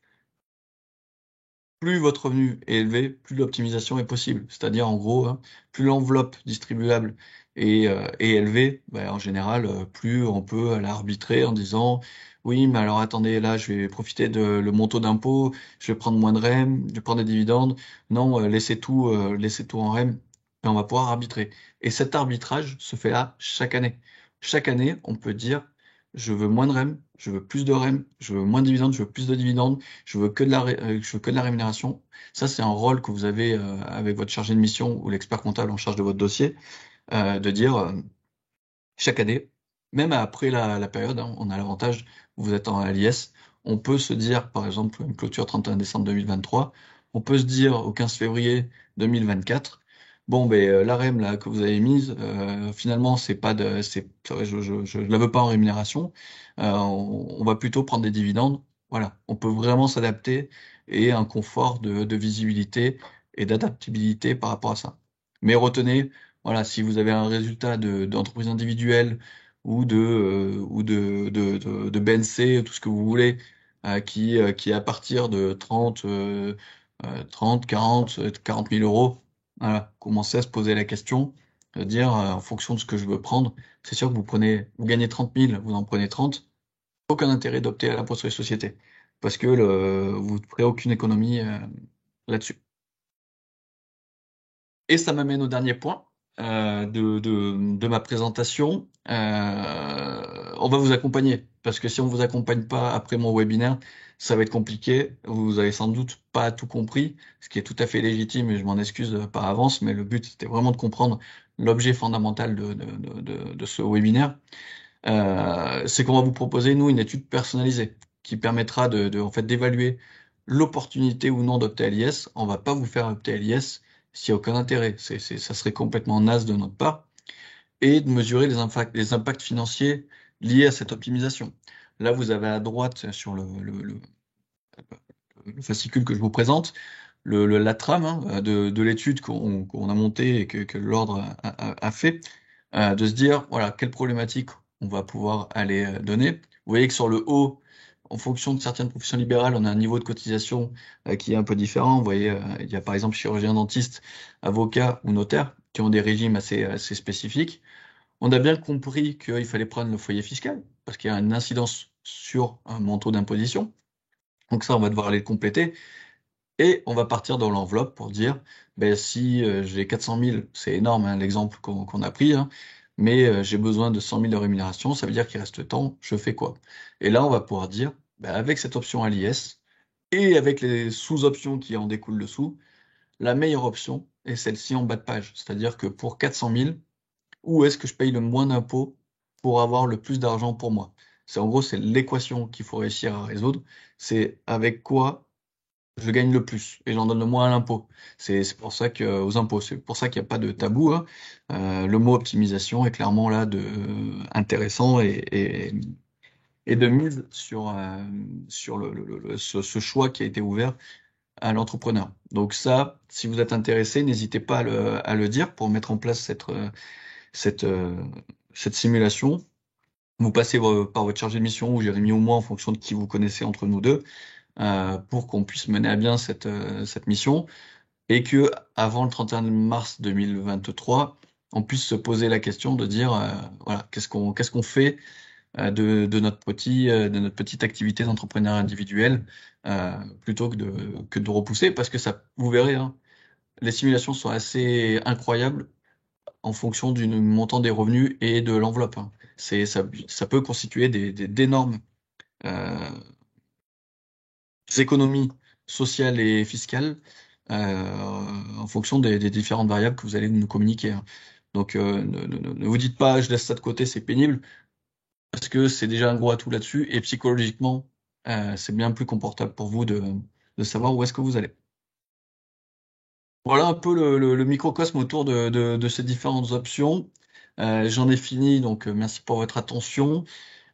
plus votre revenu est élevé, plus l'optimisation est possible. C'est-à-dire, en gros, hein, plus l'enveloppe distribuable est élevée, ben, en général, plus on peut l'arbitrer en disant, oui, mais alors attendez, là, je vais profiter de le montant d'impôt, je vais prendre moins de REM, je vais prendre des dividendes. Non, laissez tout en REM, et on va pouvoir arbitrer. Et cet arbitrage se fait là chaque année. Chaque année, on peut dire, je veux moins de REM, je veux plus de REM, je veux moins de dividendes, je veux plus de dividendes, je veux que de la rémunération. Ça, c'est un rôle que vous avez avec votre chargé de mission ou l'expert comptable en charge de votre dossier, de dire chaque année, même après la période, hein, on a l'avantage, vous êtes en LIS, on peut se dire, par exemple, une clôture 31 décembre 2023, on peut se dire au 15 février 2024, bon, ben, la REM là, que vous avez mise, finalement, je la veux pas en rémunération, on va plutôt prendre des dividendes. Voilà, on peut vraiment s'adapter et un confort de visibilité et d'adaptabilité par rapport à ça. Mais retenez, voilà, si vous avez un résultat d'entreprise individuelle ou de BNC, tout ce que vous voulez, qui est à partir de 30, 40 000 euros, voilà, commencez à se poser la question, de dire, en fonction de ce que je veux prendre, c'est sûr que vous gagnez 30 000, vous en prenez 30, aucun intérêt d'opter à l'impôt sur les sociétés, parce que vous ne ferez aucune économie, là-dessus. Et ça m'amène au dernier point de ma présentation. On va vous accompagner, parce que si on vous accompagne pas après mon webinaire, ça va être compliqué. Vous avez sans doute pas tout compris, ce qui est tout à fait légitime et je m'en excuse par avance, mais le but c'était vraiment de comprendre l'objet fondamental de ce webinaire. C'est qu'on va vous proposer, nous, une étude personnalisée qui permettra en fait, d'évaluer l'opportunité ou non d'opter à l'IS. On va pas vous faire opter à l'IS s'il n'y a aucun intérêt. Ça serait complètement naze de notre part. Et de mesurer les impacts financiers liés à cette optimisation. Là, vous avez à droite, sur le fascicule que je vous présente, la trame hein, de l'étude qu'on a montée et que l'ordre a fait, de se dire, voilà, quelle problématique on va pouvoir aller donner. Vous voyez que sur le haut, en fonction de certaines professions libérales, on a un niveau de cotisation qui est un peu différent. Vous voyez, il y a par exemple chirurgien dentiste, avocat ou notaire qui ont des régimes assez spécifiques. On a bien compris qu'il fallait prendre le foyer fiscal parce qu'il y a une incidence sur mon taux d'imposition. Donc ça, on va devoir aller le compléter. Et on va partir dans l'enveloppe pour dire, ben, si j'ai 400 000, c'est énorme, hein, l'exemple qu'on a pris, hein, mais j'ai besoin de 100 000 de rémunération, ça veut dire qu'il reste le temps, je fais quoi? Et là, on va pouvoir dire, ben, avec cette option à l'IS et avec les sous-options qui en découlent dessous, la meilleure option est celle-ci en bas de page. C'est-à-dire que pour 400 000, où est-ce que je paye le moins d'impôts pour avoir le plus d'argent pour moi? En gros, c'est l'équation qu'il faut réussir à résoudre. C'est avec quoi je gagne le plus et j'en donne le moins à l'impôt. C'est pour ça que aux impôts, c'est pour ça qu'il n'y a pas de tabou, hein. Le mot optimisation est clairement là intéressant et de mise sur ce choix qui a été ouvert à l'entrepreneur. Donc ça, si vous êtes intéressé, n'hésitez pas à le dire pour mettre en place cette, euh, cette simulation. Vous passez par votre chargé de mission ou Jérémy ou moi en fonction de qui vous connaissez entre nous deux pour qu'on puisse mener à bien cette mission et que avant le 31 mars 2023, on puisse se poser la question de dire voilà, qu'est-ce qu'on fait de notre petite activité d'entrepreneur individuel plutôt que de repousser parce que ça, vous verrez, hein, les simulations sont assez incroyables en fonction du montant des revenus et de l'enveloppe, hein. Ça peut constituer d'énormes euh, économies sociales et fiscales en fonction des différentes variables que vous allez nous communiquer, hein. Donc, ne vous dites pas, je laisse ça de côté, c'est pénible, parce que c'est déjà un gros atout là-dessus, et psychologiquement, c'est bien plus confortable pour vous de savoir où est-ce que vous allez. Voilà un peu le microcosme autour de ces différentes options. J'en ai fini, donc merci pour votre attention.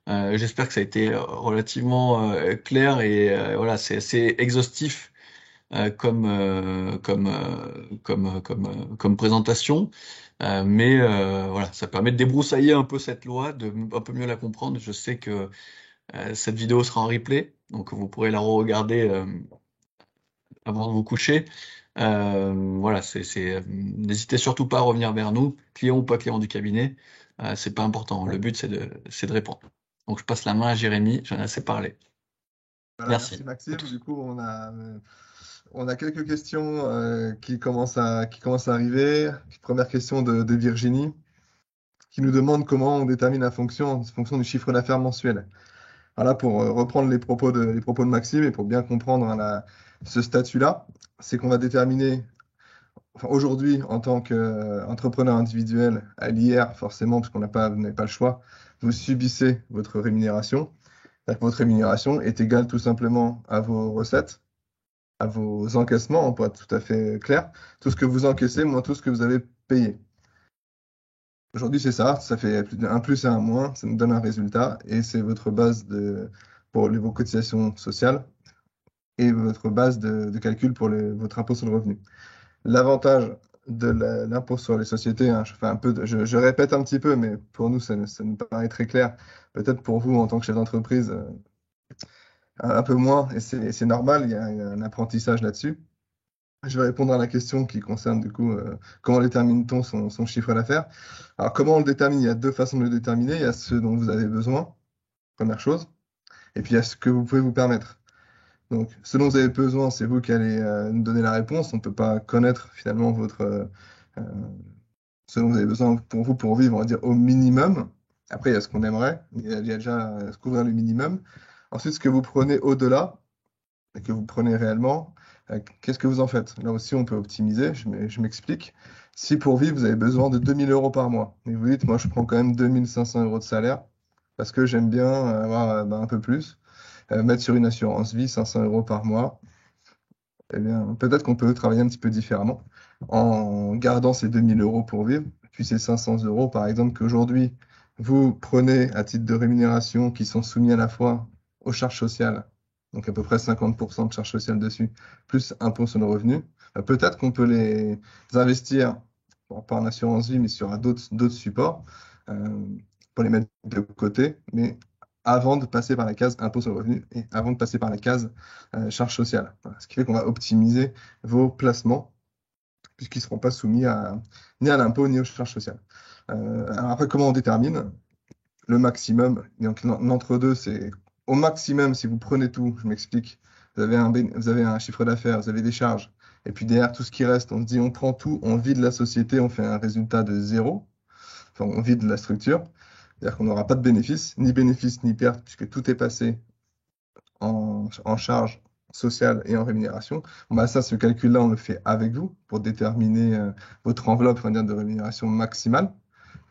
J'espère que ça a été relativement clair et voilà, c'est assez exhaustif comme présentation. Mais voilà, ça permet de débroussailler un peu cette loi, de un peu mieux la comprendre. Je sais que cette vidéo sera en replay, donc vous pourrez la re-regarder avant de vous coucher. Voilà, n'hésitez surtout pas à revenir vers nous, client ou pas client du cabinet. C'est pas important. Le but, c'est de répondre. Donc, je passe la main à Jérémy. J'en ai assez parlé. Voilà, merci Merci. Maxime. Du coup, on a quelques questions qui commencent à arriver. Première question de Virginie qui nous demande comment on détermine la fonction en fonction du chiffre d'affaires mensuel. Voilà, pour reprendre les propos de Maxime et pour bien comprendre hein, ce statut-là, c'est qu'on va déterminer, enfin, aujourd'hui, en tant qu'entrepreneur individuel à l'IR, forcément, parce vous n'avez pas le choix, vous subissez votre rémunération. C'est-à-dire que votre rémunération est égale tout simplement à vos recettes, à vos encaissements, pour être tout à fait clair, tout ce que vous encaissez moins tout ce que vous avez payé. Aujourd'hui, c'est ça, ça fait un plus et un moins, ça nous donne un résultat et c'est votre base pour vos cotisations sociales et votre base de calcul pour votre impôt sur le revenu. L'avantage de l'impôt sur les sociétés, hein, je fais je répète un petit peu, mais pour nous, ça nous paraît très clair. Peut-être pour vous, en tant que chef d'entreprise, un peu moins, et c'est normal, il y a un apprentissage là-dessus. Je vais répondre à la question qui concerne du coup comment détermine-t-on son chiffre d'affaires. Alors comment on le détermine? Il y a deux façons de le déterminer. Il y a ce dont vous avez besoin, première chose, et puis il y a ce que vous pouvez vous permettre. Donc ce dont vous avez besoin, c'est vous qui allez nous donner la réponse. On ne peut pas connaître finalement euh, ce dont vous avez besoin pour vous pour vivre, on va dire au minimum. Après, il y a ce qu'on aimerait, il y a déjà se couvrir le minimum. Ensuite, ce que vous prenez au-delà, et que vous prenez réellement, qu'est-ce que vous en faites? Là aussi, on peut optimiser, je m'explique. Si pour vivre, vous avez besoin de 2 000 € par mois, et vous dites, moi, je prends quand même 2 500 € de salaire, parce que j'aime bien avoir un peu plus, mettre sur une assurance vie 500 € par mois, eh bien, peut-être qu'on peut travailler un petit peu différemment, en gardant ces 2 000 € pour vivre, puis ces 500 € par exemple, qu'aujourd'hui, vous prenez à titre de rémunération qui sont soumis à la fois aux charges sociales, donc à peu près 50% de charges sociales dessus, plus impôt sur le revenu. Peut-être qu'on peut les investir, bon, pas en assurance vie, mais sur d'autres supports, euh, pour les mettre de côté, mais avant de passer par la case impôt sur le revenu et avant de passer par la case charges sociales. Voilà. Ce qui fait qu'on va optimiser vos placements puisqu'ils ne seront pas soumis ni à l'impôt ni aux charges sociales. Alors après, comment on détermine le maximum? Donc, l'entre-deux, c'est au maximum, si vous prenez tout, je m'explique, vous avez un chiffre d'affaires, vous avez des charges, et puis derrière tout ce qui reste, on se dit on prend tout, on vide la société, on fait un résultat de zéro, enfin on vide la structure, c'est-à-dire qu'on n'aura pas de bénéfice ni perte, puisque tout est passé en charge sociale et en rémunération. Bon, bah ça, ce calcul-là, on le fait avec vous pour déterminer votre enveloppe on va dire, de rémunération maximale.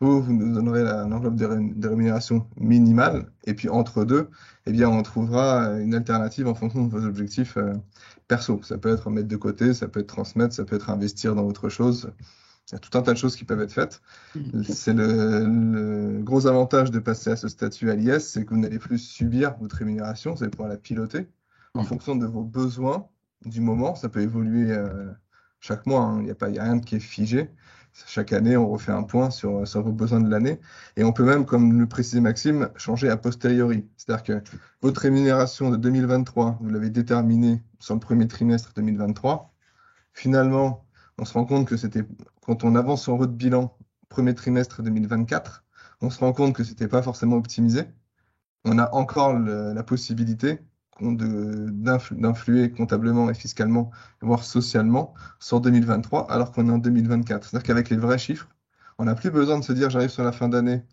Vous nous donnerez l'enveloppe de rémunération minimale. Et puis entre deux, eh bien, on trouvera une alternative en fonction de vos objectifs perso. Ça peut être mettre de côté, ça peut être transmettre, ça peut être investir dans autre chose. Il y a tout un tas de choses qui peuvent être faites. C'est le gros avantage de passer à ce statut à l'IS, c'est que vous n'allez plus subir votre rémunération, vous allez pouvoir la piloter en Mhm. fonction de vos besoins du moment. Ça peut évoluer chaque mois, hein. Il y a rien qui est figé. Chaque année, on refait un point sur vos besoins de l'année. Et on peut même, comme le précisait Maxime, changer a posteriori. C'est-à-dire que votre rémunération de 2023, vous l'avez déterminée sur le premier trimestre 2023. Finalement, on se rend compte que c'était, quand on avance sur votre bilan premier trimestre 2024, on se rend compte que c'était pas forcément optimisé. On a encore la possibilité d'influer comptablement et fiscalement, voire socialement, sur 2023, alors qu'on est en 2024. C'est-à-dire qu'avec les vrais chiffres, on n'a plus besoin de se dire, j'arrive sur la fin d'année,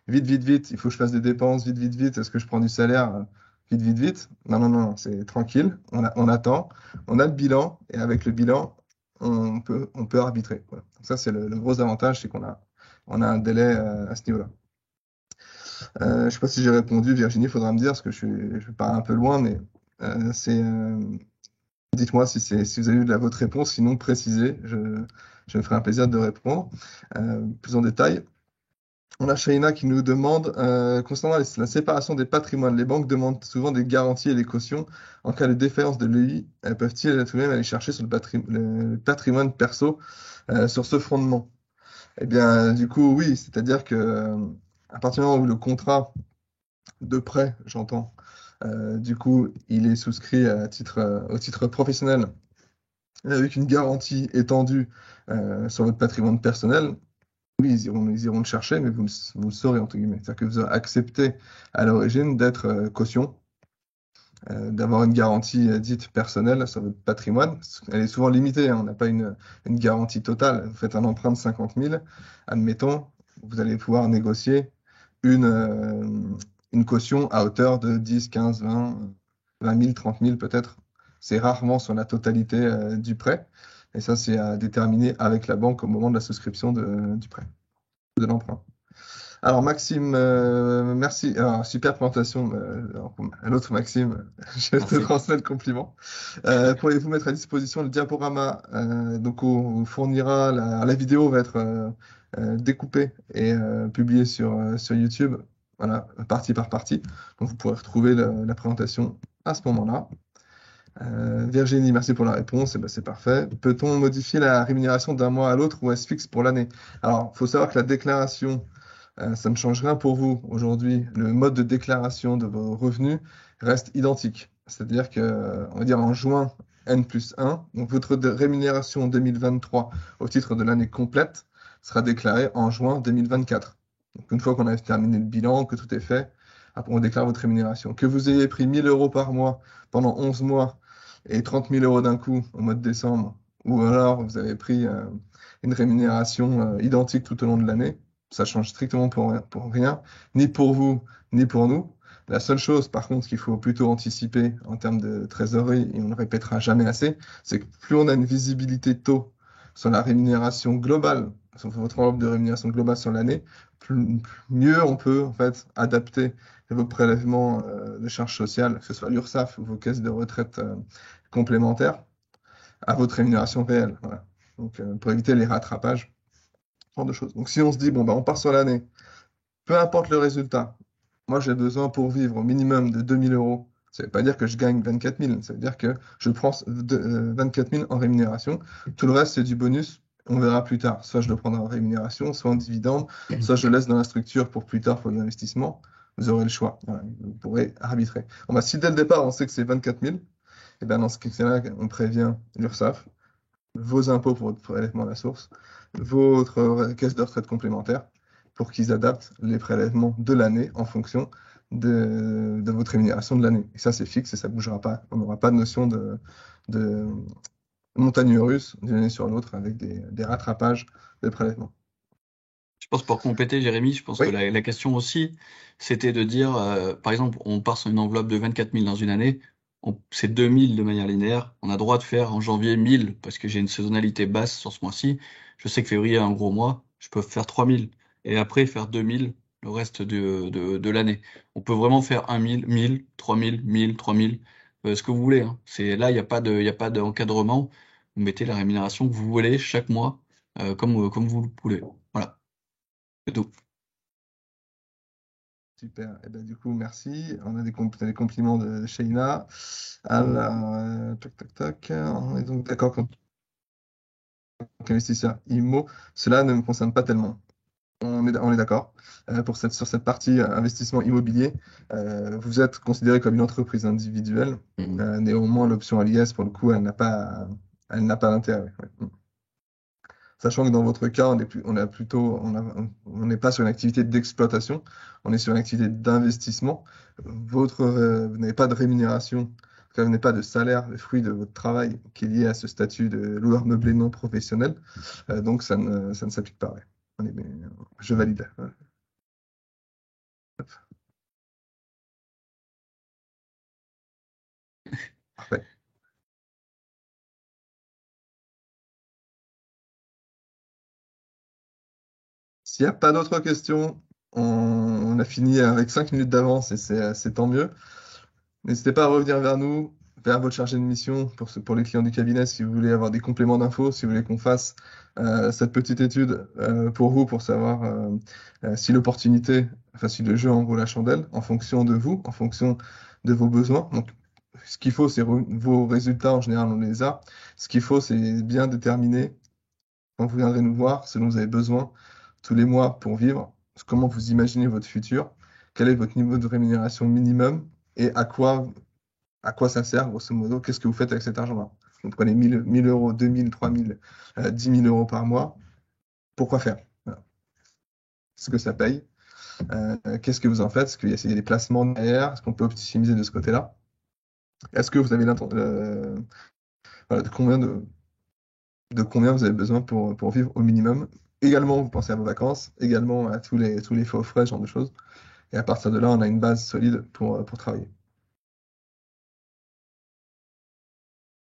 vite, vite, vite, il faut que je fasse des dépenses, vite, vite, vite, est-ce que je prends du salaire, vite, vite, vite. Non, non, non, c'est tranquille, on attend, on a le bilan, et avec le bilan, on peut arbitrer. Voilà. Donc ça, c'est le gros avantage, c'est on a un délai à ce niveau-là. Je ne sais pas si j'ai répondu, Virginie, il faudra me dire, parce que je pars un peu loin, mais c'est dites-moi si vous avez eu de la votre réponse, sinon précisez, je me ferai un plaisir de répondre plus en détail. On a Shaina qui nous demande, concernant la séparation des patrimoines, les banques demandent souvent des garanties et des cautions. En cas de défaillance de l'EI, peuvent-ils tout de même aller chercher sur le patrimoine perso sur ce fondement? Eh bien, du coup, oui, c'est-à-dire que à partir du moment où le contrat de prêt, j'entends, du coup, il est souscrit au titre professionnel avec une garantie étendue sur votre patrimoine personnel. Oui, ils iront le chercher, mais vous le saurez, entre guillemets. C'est-à-dire que vous aurez accepté à l'origine d'être caution, d'avoir une garantie dite personnelle sur votre patrimoine. Elle est souvent limitée, hein, on n'a pas une garantie totale. Vous faites un emprunt de 50 000, admettons, vous allez pouvoir négocier une, euh, une caution à hauteur de 10, 15, 20 000, 30 000 peut-être. C'est rarement sur la totalité du prêt. Et ça, c'est à déterminer avec la banque au moment de la souscription du prêt, de l'emprunt. Alors Maxime, merci. Alors, super présentation. Alors, un autre Maxime, je te Merci. transmets le compliment. Pourriez-vous mettre à disposition le diaporama? Donc on vous fournira la vidéo va être découpée et publiée sur YouTube. Voilà, partie par partie. Donc vous pourrez retrouver la présentation à ce moment-là. Virginie, merci pour la réponse. Eh ben, c'est parfait. Peut-on modifier la rémunération d'un mois à l'autre ou est-ce fixe pour l'année? Alors, il faut savoir que la déclaration, ça ne change rien pour vous aujourd'hui. Le mode de déclaration de vos revenus reste identique. C'est-à-dire que, on va dire en juin N plus 1, donc votre rémunération 2023 au titre de l'année complète sera déclarée en juin 2024. Donc, une fois qu'on a terminé le bilan, que tout est fait, après on déclare votre rémunération. Que vous ayez pris 1 000 euros par mois pendant 11 mois et 30 000 euros d'un coup au mois de décembre, ou alors vous avez pris une rémunération identique tout au long de l'année, ça change strictement pour rien, ni pour vous, ni pour nous. La seule chose, par contre, qu'il faut plutôt anticiper en termes de trésorerie, et on ne le répétera jamais assez, c'est que plus on a une visibilité tôt sur la rémunération globale, sur votre enveloppe de rémunération globale sur l'année, mieux on peut en fait adapter vos prélèvements de charges sociales, que ce soit l'URSSAF ou vos caisses de retraite complémentaires, à votre rémunération réelle. Voilà. Donc, pour éviter les rattrapages, ce genre de choses. Donc, si on se dit, bon, bah, on part sur l'année, peu importe le résultat, moi, j'ai besoin pour vivre au minimum de 2 000 euros. Ça ne veut pas dire que je gagne 24 000, ça veut dire que je prends 24 000 en rémunération. Tout le reste, c'est du bonus. On verra plus tard. Soit je le prendrai en rémunération, soit en dividende, soit je le laisse dans la structure pour plus tard pour l'investissement. Vous aurez le choix. Voilà. Vous pourrez arbitrer. Bon, bah, si dès le départ, on sait que c'est 24 000, et bien dans ce cas-là, on prévient l'URSSAF, vos impôts pour votre prélèvement à la source, votre caisse de retraite complémentaire, pour qu'ils adaptent les prélèvements de l'année en fonction de votre rémunération de l'année. Et ça, c'est fixe et ça ne bougera pas. On n'aura pas de notion de montagne russe d'une année sur l'autre avec des rattrapages de prélèvements. Je pense pour compléter, Jérémy, je pense que Oui, la question aussi, c'était de dire, par exemple, on part sur une enveloppe de 24 000 dans une année, c'est 2 000 de manière linéaire, on a droit de faire en janvier 1 000 parce que j'ai une saisonnalité basse sur ce mois-ci. Je sais que février est un gros mois, je peux faire 3 000 et après faire 2 000 le reste de l'année. On peut vraiment faire 1 000, 1 000, 3 000, 1 000, 3 000, ce que vous voulez, hein. C'est là, il y a pas d'encadrement. Vous mettez la rémunération que vous voulez chaque mois, comme vous le voulez. Voilà. C'est tout. super. Et ben, du coup, merci. On a des compliments de Sheina. Alors, tac, tac, tac. On est donc d'accord qu'investisseur IMO, cela ne me concerne pas tellement. On est d'accord. Sur cette partie investissement immobilier, vous êtes considéré comme une entreprise individuelle. Mhm. Néanmoins, l'option à l'IS, pour le coup, elle n'a pas d'intérêt. Ouais. Sachant que dans votre cas, on n'est pas sur une activité d'exploitation, on est sur une activité d'investissement. Vous n'avez pas de rémunération, en tout cas, vous n'avez pas de salaire, le fruit de votre travail qui est lié à ce statut de loueur meublé non professionnel. Donc, ça ne s'applique pas. Ouais. Je valide. Ouais. Parfait. S'il n'y a pas d'autres questions, on a fini avec 5 minutes d'avance et c'est tant mieux. N'hésitez pas à revenir vers nous, vers votre chargé de mission pour les clients du cabinet si vous voulez avoir des compléments d'infos, si vous voulez qu'on fasse cette petite étude pour vous, pour savoir si l'opportunité, enfin si le jeu en vaut la chandelle, en fonction de vous, en fonction de vos besoins. Donc, ce qu'il faut, c'est vos résultats, en général, on les a. Ce qu'il faut, c'est bien déterminer, quand vous viendrez nous voir, ce dont vous avez besoin tous les mois pour vivre, comment vous imaginez votre futur, quel est votre niveau de rémunération minimum et à quoi ça sert, grosso modo, qu'est-ce que vous faites avec cet argent-là. Vous prenez 1000 euros, 2000, 3000, 10 000 euros par mois, pourquoi faire? Voilà. Est-ce que ça paye? Qu'est-ce que vous en faites? Est-ce qu'il y a des placements derrière? Est-ce qu'on peut optimiser de ce côté-là? Est-ce que vous avez voilà, de combien vous avez besoin pour vivre au minimum? Également, vous pensez à vos vacances, également à tous les faux frais, ce genre de choses. Et à partir de là, on a une base solide pour travailler.